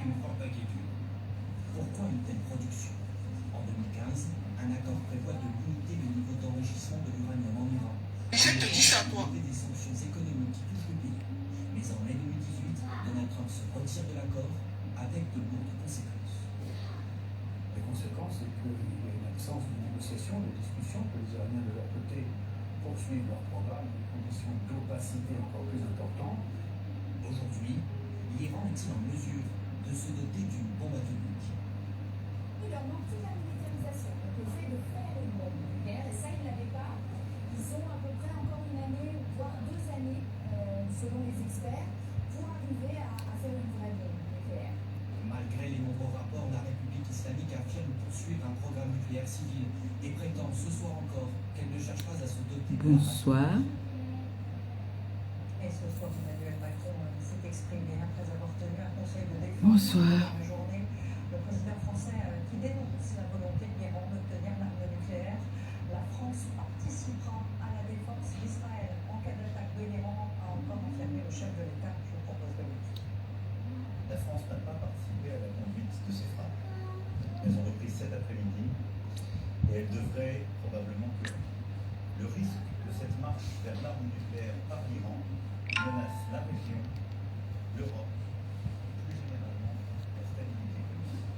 une forte inquiétude. Pourquoi une telle production? En 2015, un accord prévoit de limiter le niveau d'enrichissement de l'uranium en Iran. Je te dis ça, toi. Des sanctions économiques qui touchent le pays. Mais en mai 2018, Donald Trump se retire de l'accord avec de lourdes conséquences. Les conséquences, c'est qu'il y a une absence de négociation, de discussion, que les Iraniens de leur côté poursuivent leur programme dans des conditions d'opacité encore plus importantes. Aujourd'hui, l'Iran est-il en mesure de se doter d'une bombe atomique? Il leur manque toute la militarisation, donc le fait de faire une bombe nucléaire, et ça ils ne l'avaient pas. Ils ont à peu près encore une année, voire 2 années, selon les experts, pour arriver à faire une vraie bombe nucléaire. Malgré les nombreux rapports, la République islamique affirme poursuivre un programme nucléaire civil et prétend ce soir encore qu'elle ne cherche pas à se doter. Bonsoir. Et ce soir, Emmanuel Macron s'est exprimé après avoir tenu un conseil de défense. Bonsoir. Dans la journée, le président français qui dénonce la volonté de l'Iran d'obtenir l'arme nucléaire. La France participera à la défense d'Israël en cas d'attaque de l'Iran, a encore affirmé le chef de l'État. Je vous propose de l'écouter. La France n'a pas participé à la conduite de ces frappes. Elles ont repris cet après-midi et elles devraient probablement que le risque que cette marche vers l'arme nucléaire par l'Iran menace la région, l'Europe, plus généralement la stabilité politique.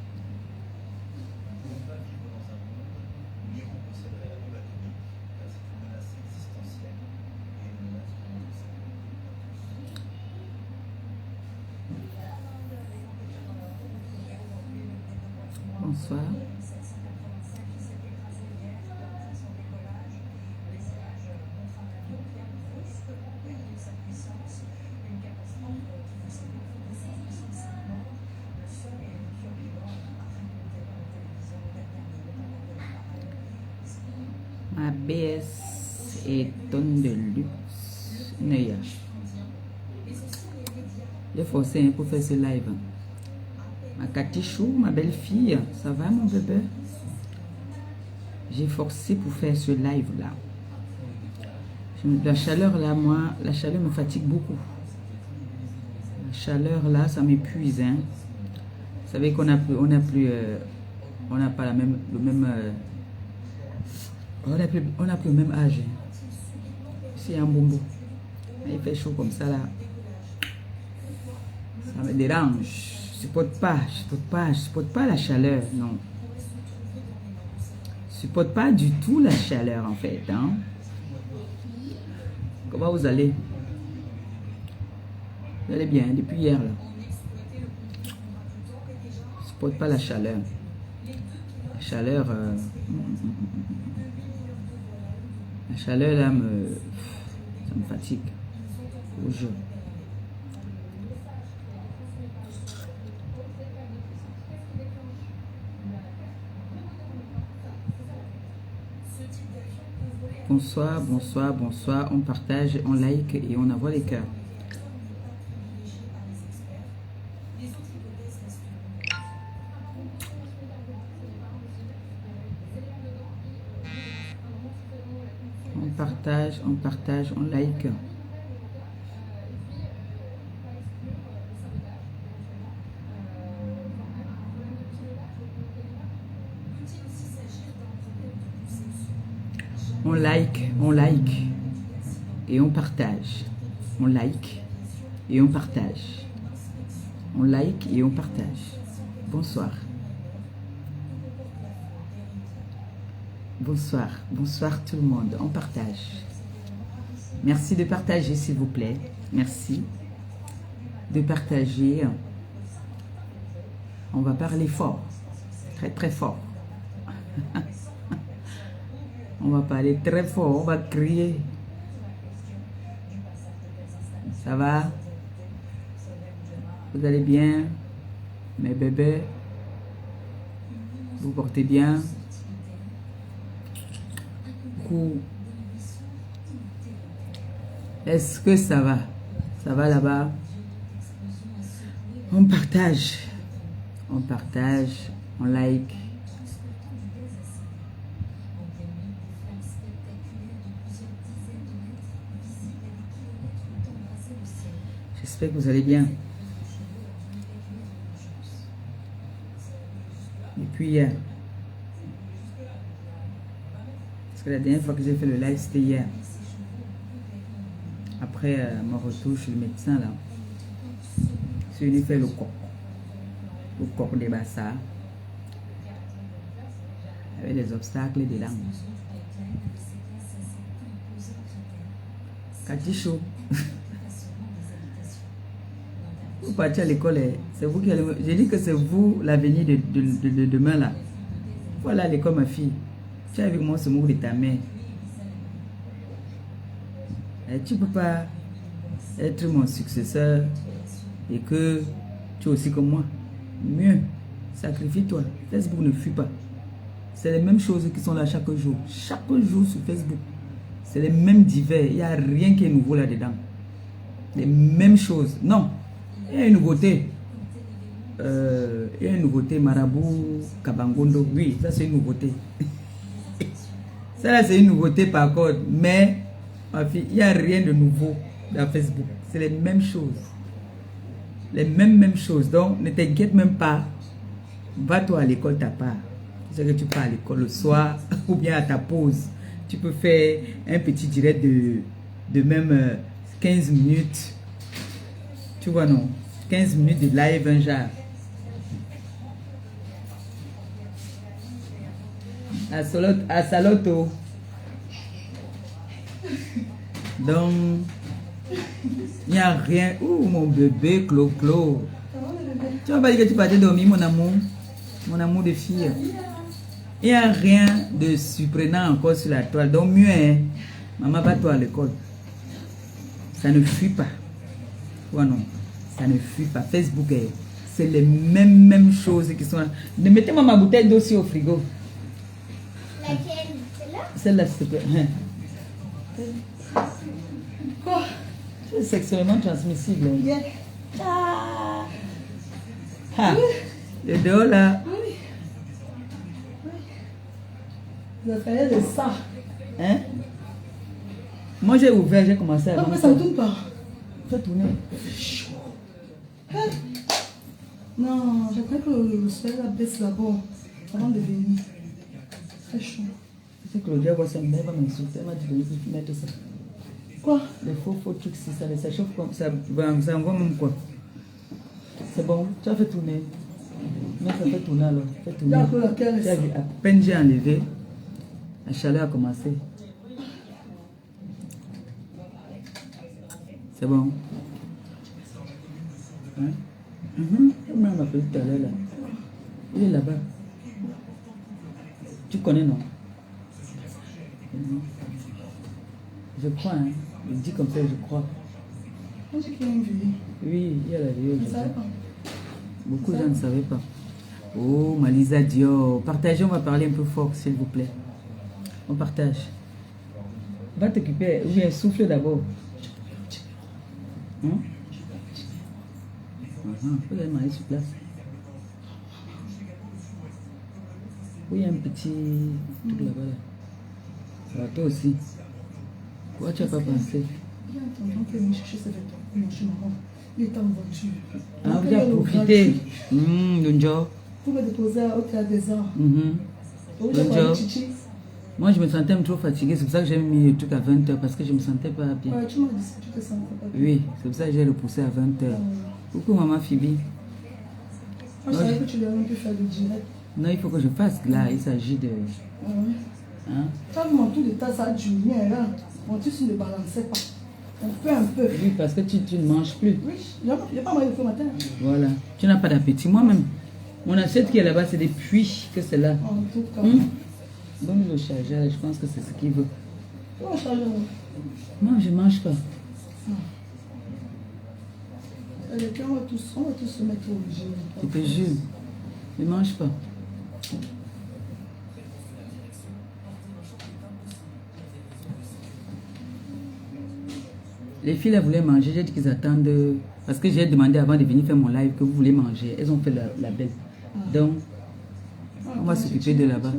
Nous ne pouvons pas vivre dans un monde où l'Iran posséderait la bombe atomique, car c'est une menace existentielle et une menace universelle. Bonsoir. Ma BS et tonne de luxe. Neya. J'ai forcé pour faire ce live. Ma Katichou, ma belle-fille, ça va mon bébé? J'ai forcé pour faire ce live là. La chaleur là, moi, la chaleur me fatigue beaucoup. La chaleur là, ça m'épuise. Hein. Vous savez qu'on n'a plus, on n'a pas le même on n'a plus le même âge. C'est un bonbon. Il fait chaud comme ça là. Ça me dérange. Je supporte pas la chaleur, non. Je supporte pas du tout la chaleur en fait. Hein. Comment vous allez? Vous allez bien depuis hier là. Je supporte pas la chaleur. La chaleur là ça me fatigue au jeu. Bonsoir, bonsoir, bonsoir. On partage, on like et on envoie les cœurs. On partage, on like. On like et on partage. On like et on partage. On like et on partage. Bonsoir. Bonsoir, bonsoir tout le monde. On partage. Merci de partager s'il vous plaît. Merci de partager. On va parler fort, très très fort. On va parler très fort, on va crier. Ça va? Vous allez bien? Mes bébés? Vous portez bien? Est-ce que ça va? Ça va là-bas? On partage, on like. J'espère que vous allez bien. Et puis hier. Parce que la dernière fois que j'ai fait le live, c'était hier. Après mon retour chez le médecin, là. Je suis venu faire le coq. Le coq des bassards. Avec des obstacles dedans. Cathy chaud. Vous partez à l'école, c'est vous qui allez... J'ai dit que c'est vous l'avenir de demain là. Voilà à l'école ma fille. Tu as avec moi ce mot de ta mère. Et tu ne peux pas être mon successeur et que tu es aussi comme moi. Mieux, sacrifie-toi. Facebook ne fuit pas. C'est les mêmes choses qui sont là chaque jour. Chaque jour sur Facebook. C'est les mêmes divers. Il n'y a rien qui est nouveau là-dedans. Les mêmes choses. Non. Il y a une nouveauté. Il y a une nouveauté. Marabout, Kabangondo. Oui, ça c'est une nouveauté. Ça là c'est une nouveauté par contre. Mais, ma fille, il n'y a rien de nouveau dans Facebook. C'est les mêmes choses. Les mêmes choses. Donc, ne t'inquiète même pas. Va-toi à l'école ta part. C'est que tu pars à l'école le soir ou bien à ta pause. Tu peux faire un petit direct de même 15 minutes. Tu vois non? 15 minutes de live un genre. À Saloto. Donc, il n'y a rien. Ouh, mon bébé, Clo-Clo. Tu vas pas dire que tu partais dormir, mon amour? Mon amour de fille. Il n'y a rien de surprenant encore sur la toile. Donc, mieux, hein? Maman, va-toi à l'école. Ça ne fuit pas. Ouais, non. Ça ne fuit pas. Facebook, c'est les mêmes choses qui sont là. Mettez-moi ma bouteille d'eau aussi au frigo. Laquelle? Celle-là? Celle-là, s'il te plaît. Quoi? C'est sexuellement transmissible. Yeah. Ah. Ah. Le dos là. Oui. Vous avez fait de ça. Hein? Moi j'ai ouvert, j'ai commencé à... Pourquoi ça ne tourne pas? Fais tourner. Hein? Non, je crois que le soleil la baisse d'abord avant de venir. C'est chaud. C'est Claudia voit ça, mais elle va m'insulter, elle m'a dit de mettre ça. Quoi? Les faux trucs, si ça chauffe comme ça, ça envoie même quoi. C'est bon, tu as fait tourner. Non, ça fait tourner alors. Fait tourner. Tu as vu, à peine j'ai enlevé, la chaleur a commencé. C'est bon. Hein? On m'a appelé tout à l'heure là. Il est là-bas. Tu connais, non? Je crois, hein. Il dit comme ça, je crois. On dit qu'il y a une vie. Oui, il y a la vie. Je ne savais pas. Beaucoup de gens ne savaient pas. Oh, Malisa Dior. Partagez, on va parler un peu fort, s'il vous plaît. On partage. Va t'occuper. Oui, souffle d'abord. Hein? Faut aller marier sur place. Oui, il y a un petit truc là-bas. Là. Toi aussi. Pourquoi tu n'as pas pensé? Il y a un tonton qui est venu chercher ses vêtements. Non, chez maman. Il est en voiture. Ah, vous avez profité. Bonjour. Pour me déposer au théâtre des arts. Bonjour. Moi, je me sentais trop fatiguée. C'est pour ça que j'ai mis le truc à 20h parce que je me sentais pas bien. Ouais, tu m'as dit que tu te sentais pas bien. Oui, c'est pour ça que j'ai repoussé à 20h. Coucou, maman Phoebe. Moi, je savais que tu devais même plus faire le direct. Non, il faut que je fasse là. Il s'agit de... Ah ouais. Hein? Quand mon tour de tas, ça a duré là. Mon tissu ne balançait pas. On fait un peu. Oui, parce que tu ne manges plus. Oui, il n'y a pas moyen de faire matin. Voilà. Tu n'as pas d'appétit. Moi-même, mon assiette qui est là-bas, c'est des puits que c'est là. En tout cas. Donne le chargeur, je pense que c'est ce qu'il veut. Comment charger? Non, je ne mange pas. Allez, on va tous se mettre au régime. Je te jure. Je ne mange pas. Les filles, elles voulaient manger. J'ai dit qu'ils attendent. Parce que j'ai demandé avant de venir faire mon live que vous voulez manger. Elles ont fait la belle. Donc, on va s'occuper de là-bas.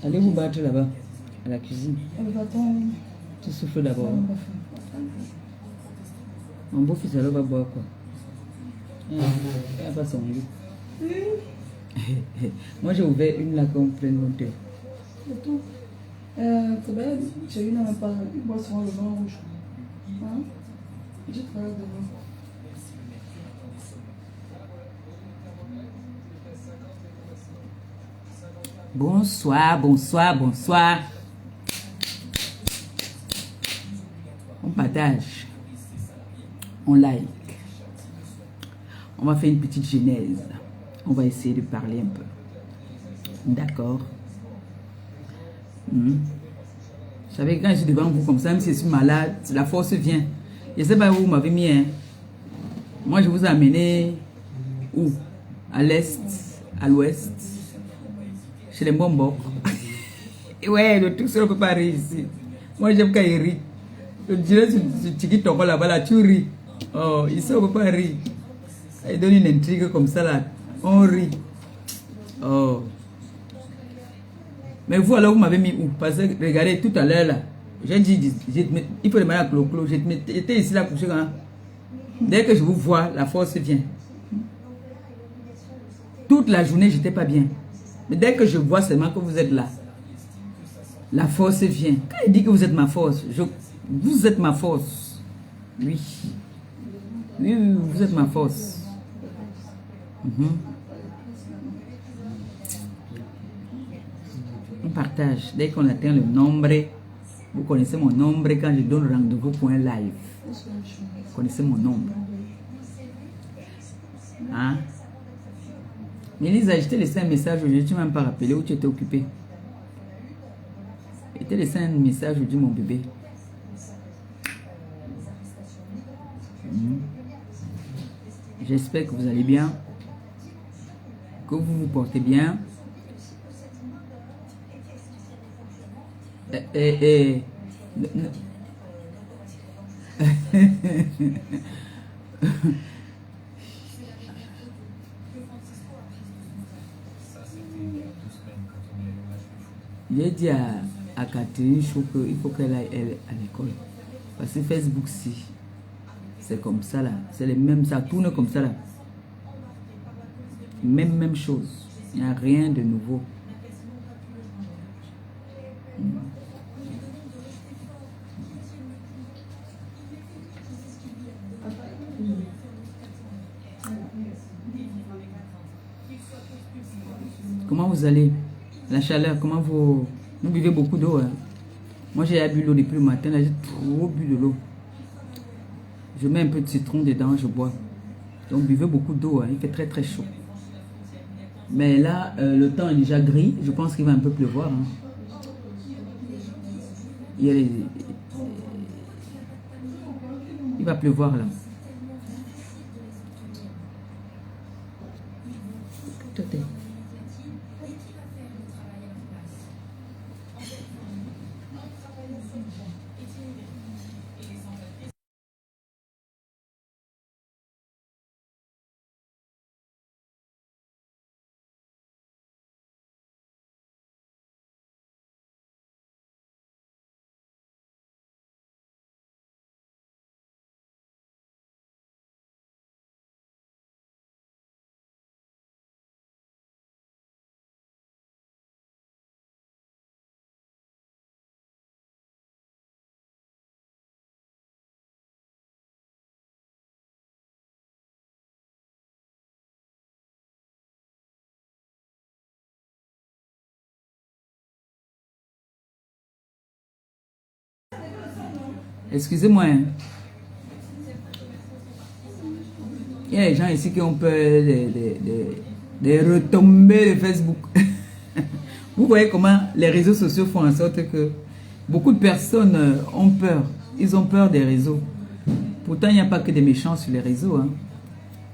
Allez vous battre là-bas, à la cuisine. Tu souffles d'abord. Mon beau-fils, alors va boire quoi? Elle n'a pas son lit. Moi, j'ai ouvert une là comme pleine montée. C'est tout. J'ai une même pas. Il boit souvent le vin rouge. Hein? Je travaille demain. Bonsoir, bonsoir, bonsoir. On partage. On like. On va faire une petite genèse. On va essayer de parler un peu. D'accord. Vous savez, quand je suis devant vous comme ça, même si je suis malade, la force vient. Je ne sais pas où vous m'avez mis. Hein. Moi, je vous ai amené où? À l'est, à l'ouest, chez les Bombok. Ouais, le tout seul ne peut pas rire ici. Moi, j'aime quand il rit. Je dirais, tu dis ton là-bas, là, tu ris. Oh, ici, on ne peut pas rire. Il donne une intrigue comme ça, là. On rit. Oh. Mais vous, alors, vous m'avez mis où? Parce que, regardez, tout à l'heure, là, j'ai dit, il faut demander à Clo-Clo. J'étais ici, là, couché, hein. Dès que je vous vois, la force vient. Toute la journée, je n'étais pas bien. Mais dès que je vois seulement que vous êtes là, la force vient. Quand il dit que vous êtes ma force, vous êtes ma force. Oui. Oui, oui, vous êtes ma force. On partage. Dès qu'on atteint le nombre, vous connaissez mon nombre quand je donne rendez-vous pour un live. Vous connaissez mon nombre. Hein? Mélisa, je t'ai laissé un message aujourd'hui, tu ne m'as même pas rappelé où tu étais occupé. Je t'ai laissé un message aujourd'hui, mon bébé. J'espère que vous allez bien, que vous vous portez bien. J'ai dit à Catherine il faut qu'elle aille à l'école. Parce que Facebook, si c'est comme ça là, c'est les mêmes, ça tourne comme ça là. Même chose. Il n'y a rien de nouveau. Comment vous allez? La chaleur, comment vous buvez beaucoup d'eau? Hein? Moi, j'ai bu l'eau depuis le matin. Là, j'ai trop bu de l'eau. Je mets un peu de citron dedans, je bois. Donc, buvez beaucoup d'eau. Hein? Il fait très, très chaud. Mais là, le temps est déjà gris. Je pense qu'il va un peu pleuvoir. Hein? Il va pleuvoir, là. Tout est... Excusez-moi. Hein. Il y a des gens ici qui ont peur des retombées de Facebook. Vous voyez comment les réseaux sociaux font en sorte que beaucoup de personnes ont peur. Ils ont peur des réseaux. Pourtant, il n'y a pas que des méchants sur les réseaux. Hein.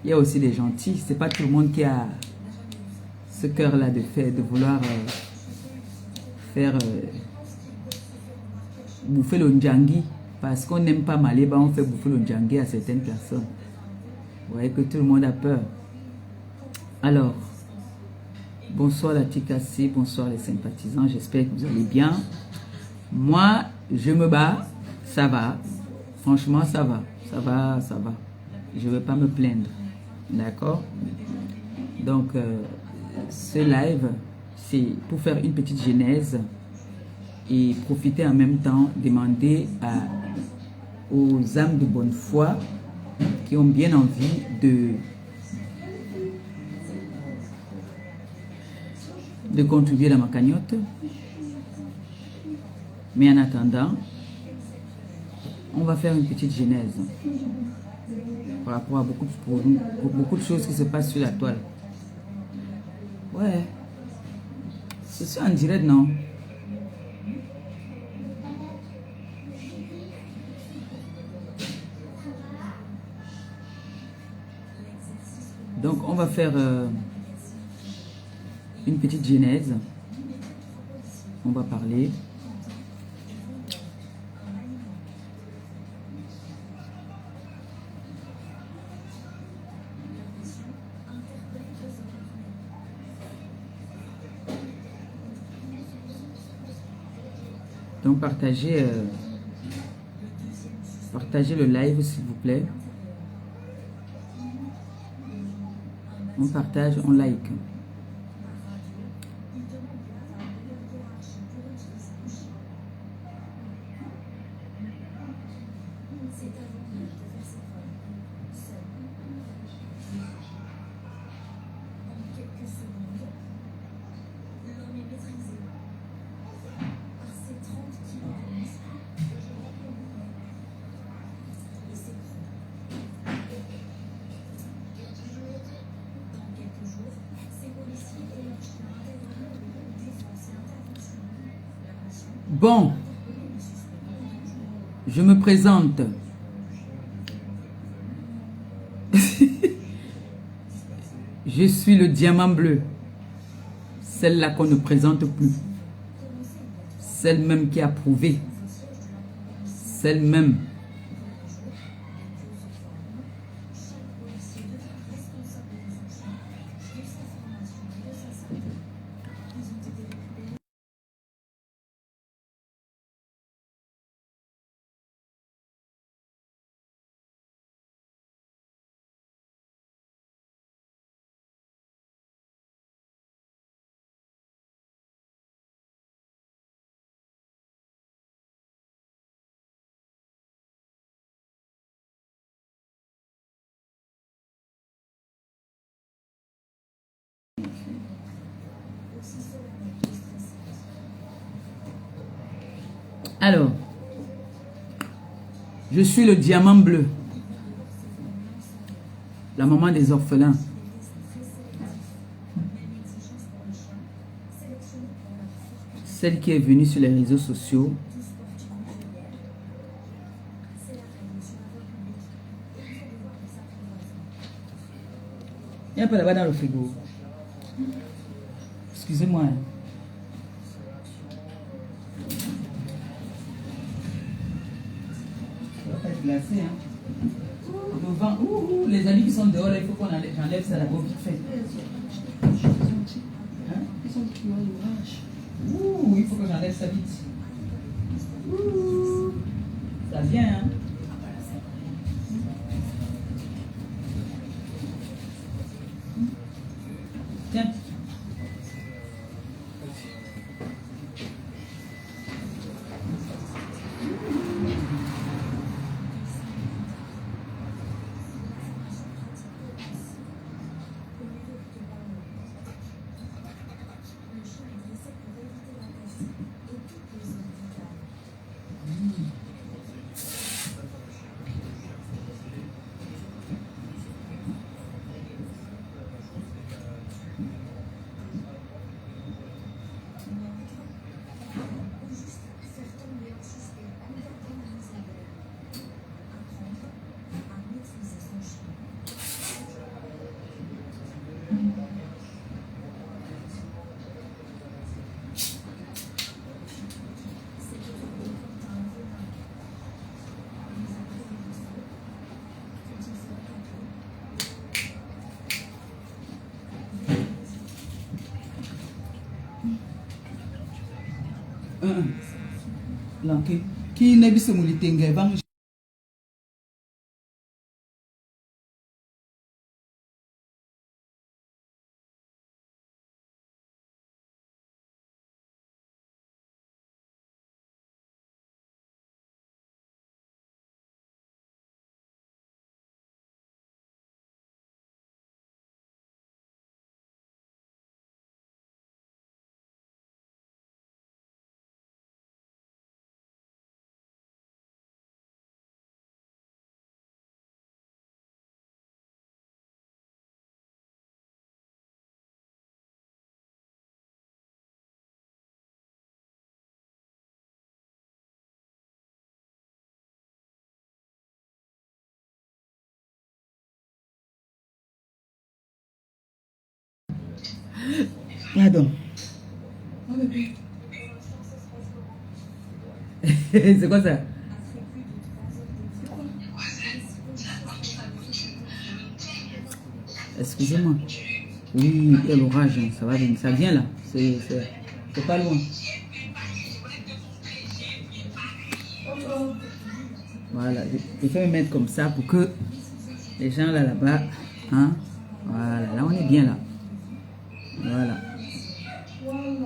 Il y a aussi des gentils. Ce n'est pas tout le monde qui a ce cœur-là de vouloir faire bouffer le ndjangi. Parce qu'on n'aime pas Maléba, on fait bouffer le ndjangi à certaines personnes. Vous voyez que tout le monde a peur. Alors, bonsoir la Tikassi, bonsoir les sympathisants, j'espère que vous allez bien. Moi, je me bats, ça va. Franchement, ça va. Ça va, ça va. Je ne vais pas me plaindre. D'accord? Donc, ce live, c'est pour faire une petite genèse et profiter en même temps, demander aux âmes de bonne foi qui ont bien envie de contribuer dans ma cagnotte. Mais en attendant, on va faire une petite genèse par rapport à beaucoup de choses qui se passent sur la toile. Ouais. C'est ça en direct, non? Donc, on va faire une petite genèse. On va parler. Donc, partagez le live, s'il vous plaît. On partage, on like. Bon, je me présente. Je suis le diamant bleu. Celle-là qu'on ne présente plus. Celle même qui a prouvé. Celle même. Alors, je suis le diamant bleu, la maman des orphelins. Celle qui est venue sur les réseaux sociaux. Il n'y a pas là-bas dans le frigo. Excusez-moi. Glacé, hein. Le vent, les amis qui sont dehors, là, il faut qu'on j'enlève ça là-bas vite fait. Hein? Ils sont qui ont l'orage. Il faut que j'enlève ça vite. Ça vient, hein. Tiens. Qui n'est pas ce que Pardon. Ah, bébé. C'est quoi ça? Excusez-moi. Oui, il y a l'orage, ça va venir. Ça vient là. C'est pas loin. Voilà, je vais me mettre comme ça pour que les gens là-bas, hein, voilà, là on est bien là. Voilà.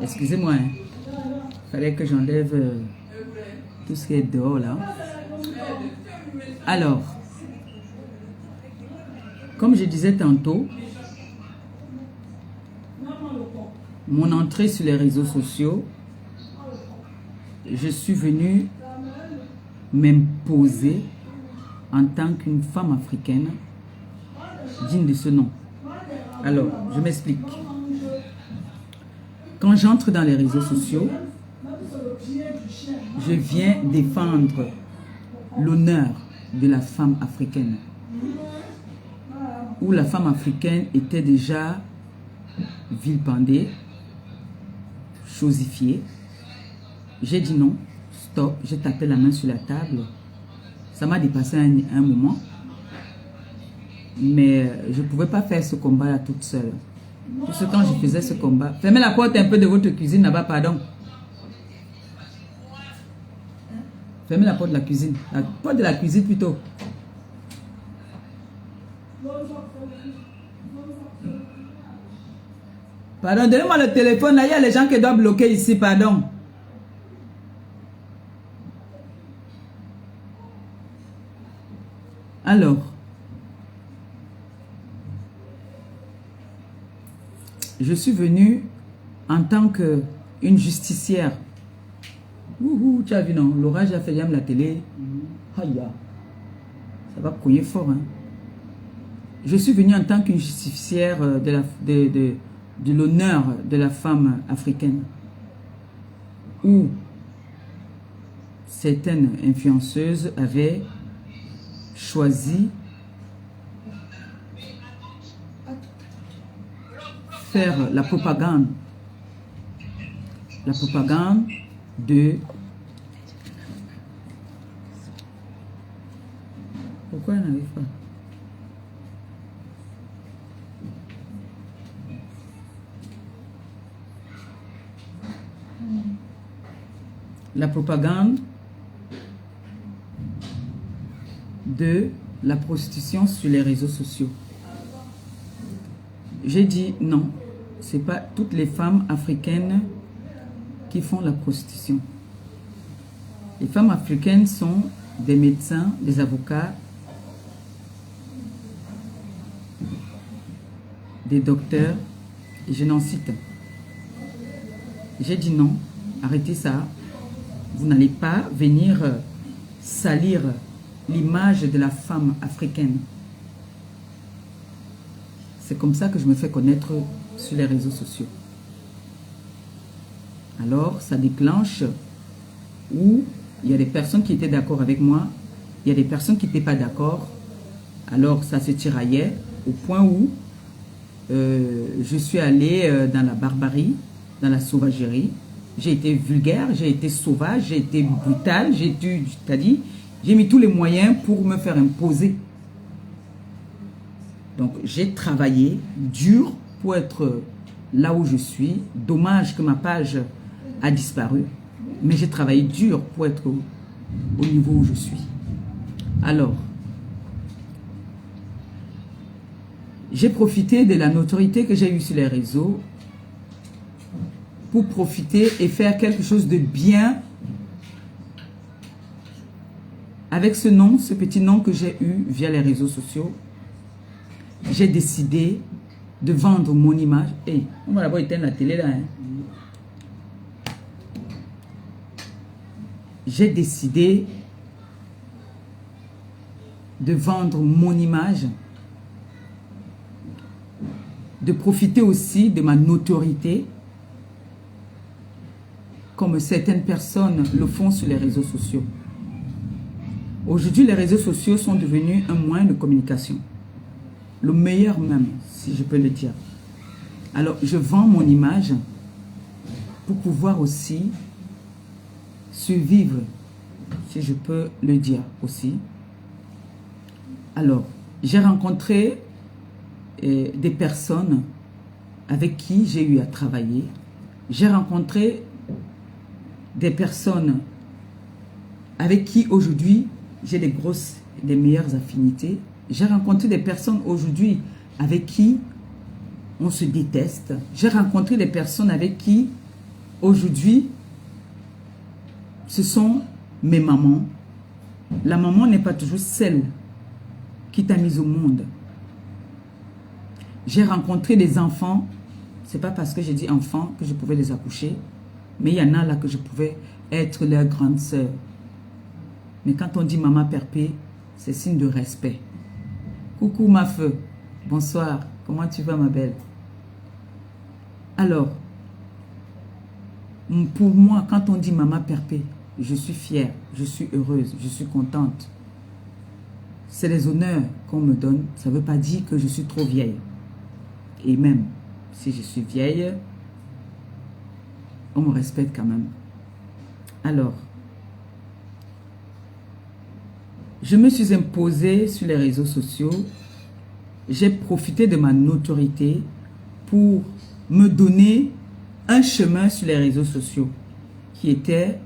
Excusez-moi, hein. Fallait que j'enlève tout ce qui est dehors là. Alors, comme je disais tantôt, mon entrée sur les réseaux sociaux, je suis venue m'imposer en tant qu'une femme africaine digne de ce nom. Alors, je m'explique. Quand j'entre dans les réseaux sociaux, je viens défendre l'honneur de la femme africaine. Où la femme africaine était déjà vilipendée, chosifiée. J'ai dit non, stop, j'ai tapé la main sur la table. Ça m'a dépassé un moment. Mais je ne pouvais pas faire ce combat-là toute seule. Tout ce temps, je faisais ce combat. Fermez la porte un peu de votre cuisine là-bas, pardon. Fermez la porte de la cuisine. La porte de la cuisine plutôt. Pardon, donnez-moi le téléphone. Là, il y a les gens qui doivent bloquer ici, pardon. Alors, je suis venue en tant qu'une justicière. Ouh, tu as vu, non? L'orage a fait j'aime la télé. Aïe, ça va cogner fort. Hein? Je suis venue en tant qu'une justicière de l'honneur de la femme africaine. Où certaines influenceuses avaient choisi faire la propagande de... Pourquoi elle n'arrive pas? La propagande de la prostitution sur les réseaux sociaux. J'ai dit non, c'est pas toutes les femmes africaines qui font la prostitution. Les femmes africaines sont des médecins, des avocats, des docteurs, et je n'en cite. J'ai dit non, arrêtez ça. Vous n'allez pas venir salir l'image de la femme africaine. C'est comme ça que je me fais connaître sur les réseaux sociaux. Alors, ça déclenche où il y a des personnes qui étaient d'accord avec moi, il y a des personnes qui n'étaient pas d'accord. Alors, ça se tiraillait au point où je suis allée dans la barbarie, dans la sauvagerie. J'ai été vulgaire, j'ai été sauvage, j'ai été brutale, j'ai mis tous les moyens pour me faire imposer. Donc, j'ai travaillé dur pour être là où je suis. Dommage que ma page a disparu. Mais j'ai travaillé dur pour être au niveau où je suis. Alors, j'ai profité de la notoriété que j'ai eue sur les réseaux pour profiter et faire quelque chose de bien avec ce nom, ce petit nom que j'ai eu via les réseaux sociaux. J'ai décidé de vendre mon image. Hey, on va d'abord éteindre la télé là. Hein. J'ai décidé de vendre mon image, de profiter aussi de ma notoriété, comme certaines personnes le font sur les réseaux sociaux. Aujourd'hui, les réseaux sociaux sont devenus un moyen de communication. Le meilleur même, si je peux le dire. Alors, je vends mon image pour pouvoir aussi survivre, si je peux le dire aussi. Alors, j'ai rencontré des personnes avec qui j'ai eu à travailler. J'ai rencontré des personnes avec qui aujourd'hui j'ai des meilleures affinités. J'ai rencontré des personnes aujourd'hui avec qui on se déteste. J'ai rencontré des personnes avec qui aujourd'hui ce sont mes mamans. La maman n'est pas toujours celle qui t'a mise au monde. J'ai rencontré des enfants. C'est pas parce que j'ai dit enfants que je pouvais les accoucher, mais il y en a là que je pouvais être leur grande sœur. Mais quand on dit maman perpé, c'est signe de respect. Coucou ma feu, bonsoir, comment tu vas ma belle? Alors, pour moi, quand on dit maman perpé, je suis fière, je suis heureuse, je suis contente. C'est les honneurs qu'on me donne, ça ne veut pas dire que je suis trop vieille. Et même si je suis vieille, on me respecte quand même. Alors, je me suis imposée sur les réseaux sociaux. J'ai profité de ma notoriété pour me donner un chemin sur les réseaux sociaux qui était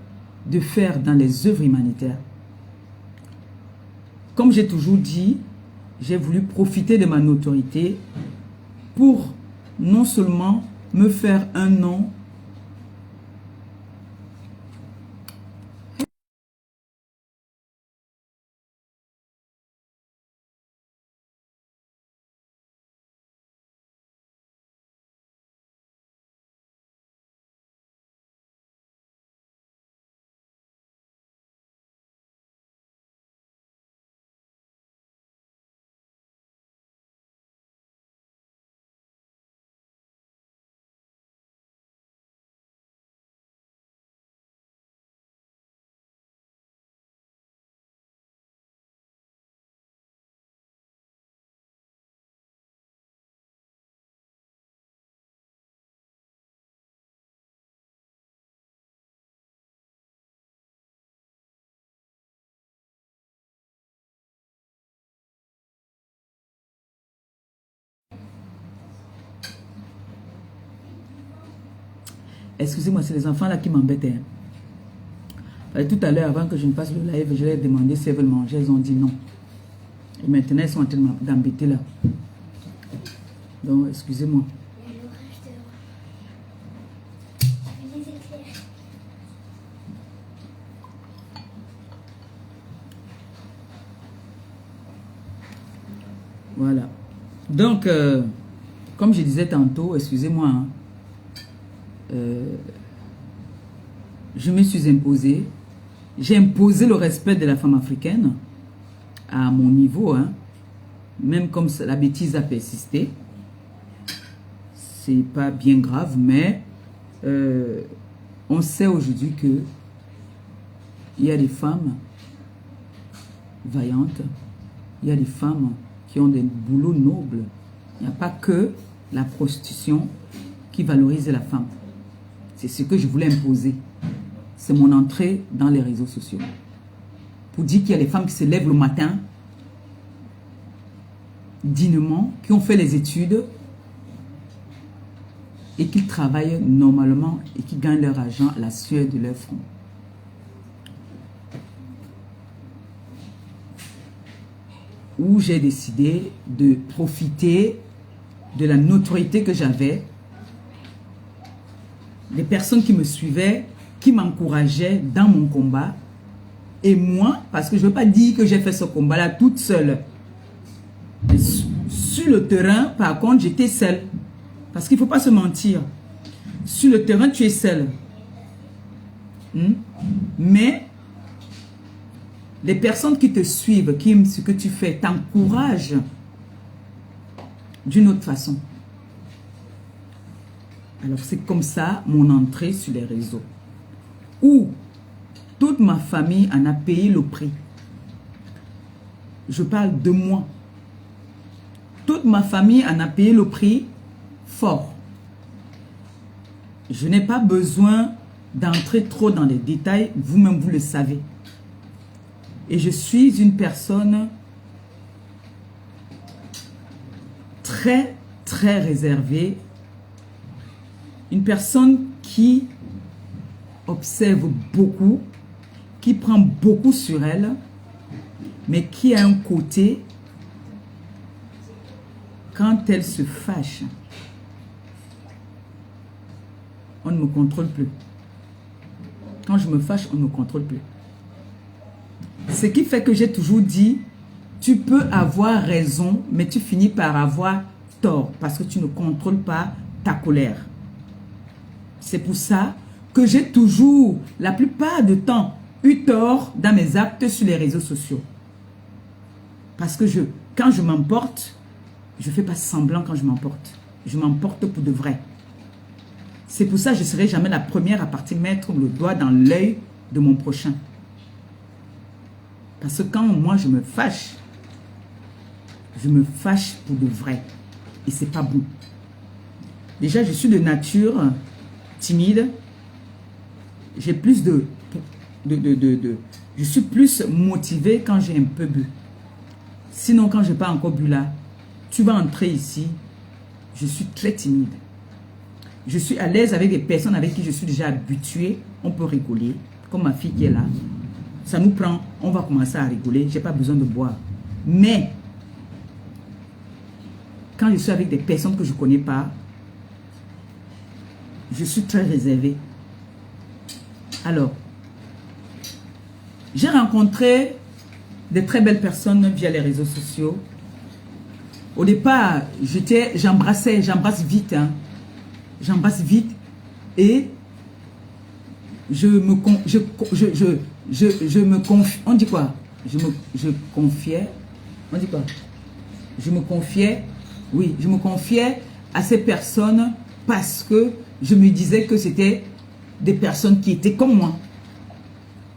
de faire dans les œuvres humanitaires. Comme j'ai toujours dit, j'ai voulu profiter de ma notoriété pour non seulement me faire un nom, excusez-moi, c'est les enfants là qui m'embêtaient. Tout à l'heure, avant que je ne fasse le live, je leur ai demandé si elles veulent manger. Elles ont dit non. Et maintenant, elles sont en train d'embêter là. Donc, excusez-moi. Voilà. Donc, comme je disais tantôt, excusez-moi, hein, je me suis imposée. J'ai imposé le respect de la femme africaine à mon niveau, hein, même comme la bêtise a persisté. C'est pas bien grave, mais on sait aujourd'hui que il y a des femmes vaillantes, il y a des femmes qui ont des boulots nobles. Il n'y a pas que la prostitution qui valorise la femme. C'est ce que je voulais imposer. C'est mon entrée dans les réseaux sociaux. Pour dire qu'il y a des femmes qui se lèvent le matin dignement, qui ont fait les études et qui travaillent normalement et qui gagnent leur argent à la sueur de leur front. Où j'ai décidé de profiter de la notoriété que j'avais, des personnes qui me suivaient, qui m'encourageaient dans mon combat. Et moi, parce que je ne veux pas dire que j'ai fait ce combat-là toute seule. Sur le terrain, par contre, j'étais seule. Parce qu'il ne faut pas se mentir. Sur le terrain, tu es seule. Mais les personnes qui te suivent, qui aiment ce que tu fais, t'encouragent d'une autre façon. Alors, c'est comme ça mon entrée sur les réseaux. Où toute ma famille en a payé le prix. Je parle de moi. Toute ma famille en a payé le prix fort. je n'ai pas besoin d'entrer trop dans les détails. Vous-même, vous le savez. Et je suis une personne très, très réservée. Une personne qui observe beaucoup, qui prend beaucoup sur elle, mais qui a un côté, quand elle se fâche, on ne me contrôle plus. Quand je me fâche, on ne me contrôle plus. Ce qui fait que j'ai toujours dit, tu peux avoir raison, mais tu finis par avoir tort, parce que tu ne contrôles pas ta colère. C'est pour ça que j'ai toujours, la plupart du temps, eu tort dans mes actes sur les réseaux sociaux. Parce que quand je m'emporte, je ne fais pas semblant quand je m'emporte. Je m'emporte pour de vrai. C'est pour ça que je ne serai jamais la première à partir mettre le doigt dans l'œil de mon prochain. Parce que quand moi je me fâche pour de vrai. Et c'est pas bon. Déjà, je suis de nature timide. J'ai plus je suis plus motivée quand j'ai un peu bu. Sinon, quand je n'ai pas encore bu là, tu vas entrer ici, je suis très timide. Je suis à l'aise avec des personnes avec qui je suis déjà habituée. On peut rigoler, comme ma fille qui est là. Ça nous prend, on va commencer à rigoler. Je n'ai pas besoin de boire. Mais, quand je suis avec des personnes que je ne connais pas, je suis très réservée. Alors, j'ai rencontré des très belles personnes via les réseaux sociaux. Au départ, j'embrasse vite. Hein. J'embrasse vite et je me confie. On dit quoi? Je confiais. On dit quoi? Je me confiais. Oui, je me confiais à ces personnes parce que je me disais que c'était des personnes qui étaient comme moi.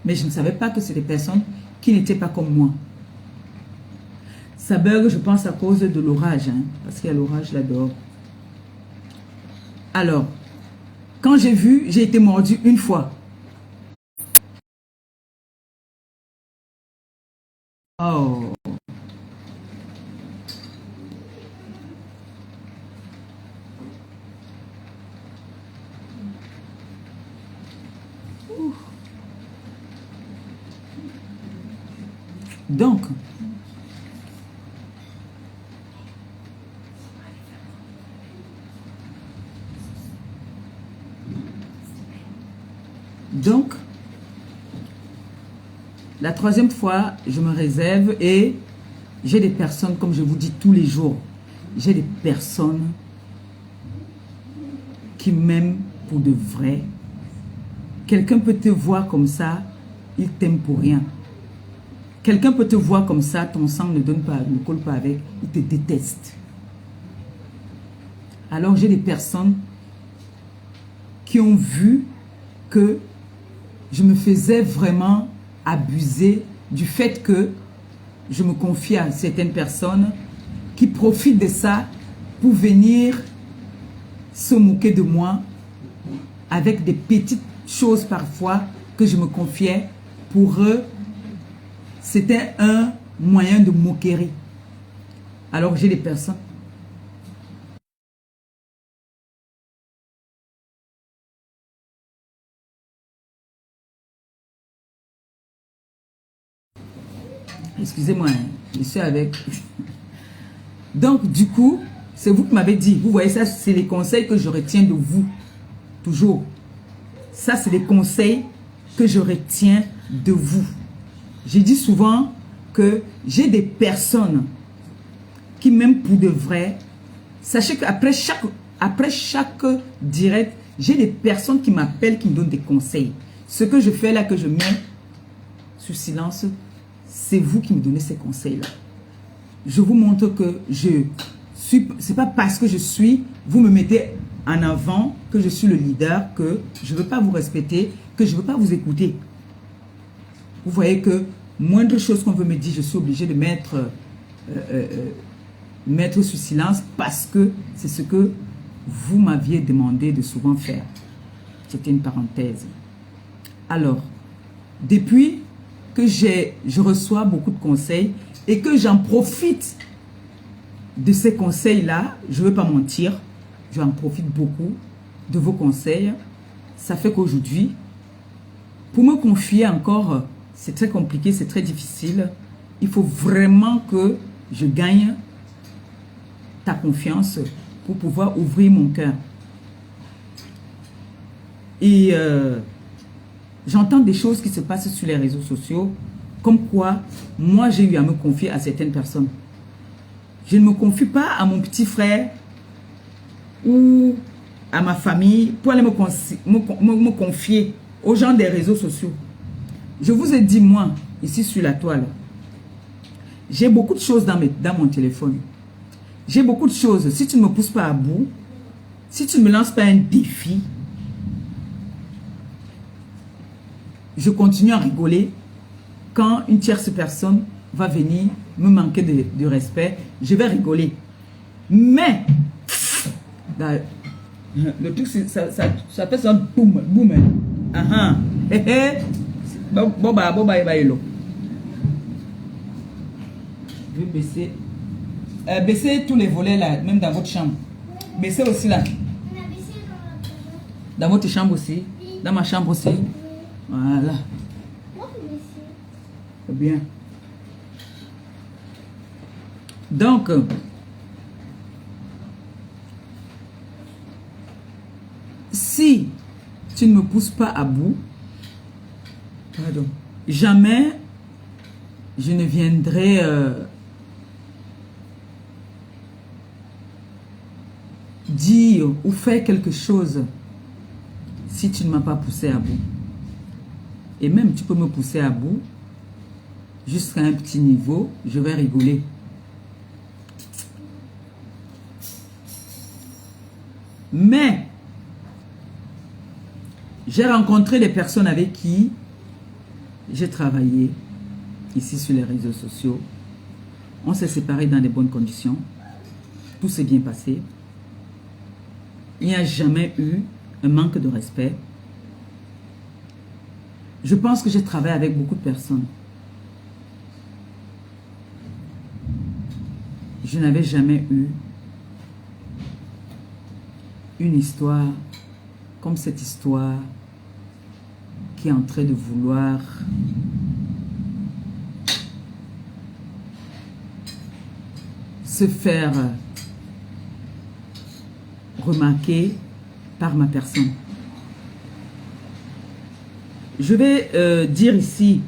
Mais je ne savais pas que c'était des personnes qui n'étaient pas comme moi. Ça bug, je pense, à cause de l'orage. Hein, parce qu'il y a l'orage là-dehors. Alors, quand j'ai vu, j'ai été mordu une fois. Oh. Donc, la troisième fois, je me réserve et j'ai des personnes, comme je vous dis tous les jours, j'ai des personnes qui m'aiment pour de vrai. Quelqu'un peut te voir comme ça, il t'aime pour rien. Quelqu'un peut te voir comme ça, ton sang ne colle pas avec, il te déteste. Alors j'ai des personnes qui ont vu que je me faisais vraiment abuser du fait que je me confiais à certaines personnes qui profitent de ça pour venir se moquer de moi avec des petites choses parfois que je me confiais. Pour eux, c'était un moyen de moquerie. Alors j'ai des personnes. Excusez-moi, je suis avec... Donc, du coup, c'est vous qui m'avez dit. Vous voyez, ça, c'est les conseils que je retiens de vous. Toujours. Ça, c'est les conseils que je retiens de vous. J'ai dit souvent que j'ai des personnes qui m'aiment pour de vrai. Sachez qu'après chaque direct, j'ai des personnes qui m'appellent, qui me donnent des conseils. Ce que je fais là, que je mets sous silence, c'est vous qui me donnez ces conseils-là. Je vous montre que je suis... C'est pas parce que je suis... Vous me mettez en avant que je suis le leader, que je ne veux pas vous respecter, que je ne veux pas vous écouter. Vous voyez que moindre chose qu'on veut me dire, je suis obligé de mettre sous silence parce que c'est ce que vous m'aviez demandé de souvent faire. C'était une parenthèse. Alors, depuis que je reçois beaucoup de conseils et que j'en profite de ces conseils-là, je ne veux pas mentir, j'en profite beaucoup de vos conseils. Ça fait qu'aujourd'hui, pour me confier encore, c'est très compliqué, c'est très difficile. Il faut vraiment que je gagne ta confiance pour pouvoir ouvrir mon cœur. Et j'entends des choses qui se passent sur les réseaux sociaux, comme quoi moi j'ai eu à me confier à certaines personnes. Je ne me confie pas à mon petit frère ou à ma famille pour aller me confier aux gens des réseaux sociaux. Je vous ai dit, moi, ici sur la toile, j'ai beaucoup de choses dans mon téléphone. J'ai beaucoup de choses. Si tu ne me pousses pas à bout, si tu ne me lances pas un défi, je continue à rigoler quand une tierce personne va venir me manquer de respect. Je vais rigoler. Mais, le truc, ça fait un boum, boum. Bon, je vais baisser. Baissez tous les volets là, même dans votre chambre. Baissez aussi là. Dans votre chambre aussi. Dans ma chambre aussi. Voilà. Bien. Donc, si tu ne me pousses pas à bout, pardon, jamais je ne viendrai dire ou faire quelque chose si tu ne m'as pas poussé à bout. Et même tu peux me pousser à bout jusqu'à un petit niveau, je vais rigoler. Mais j'ai rencontré des personnes avec qui j'ai travaillé ici sur les réseaux sociaux. On s'est séparés dans de bonnes conditions. Tout s'est bien passé. Il n'y a jamais eu un manque de respect. Je pense que j'ai travaillé avec beaucoup de personnes. Je n'avais jamais eu une histoire comme cette histoire qui est en train de vouloir se faire remarquer par ma personne. Je vais dire ici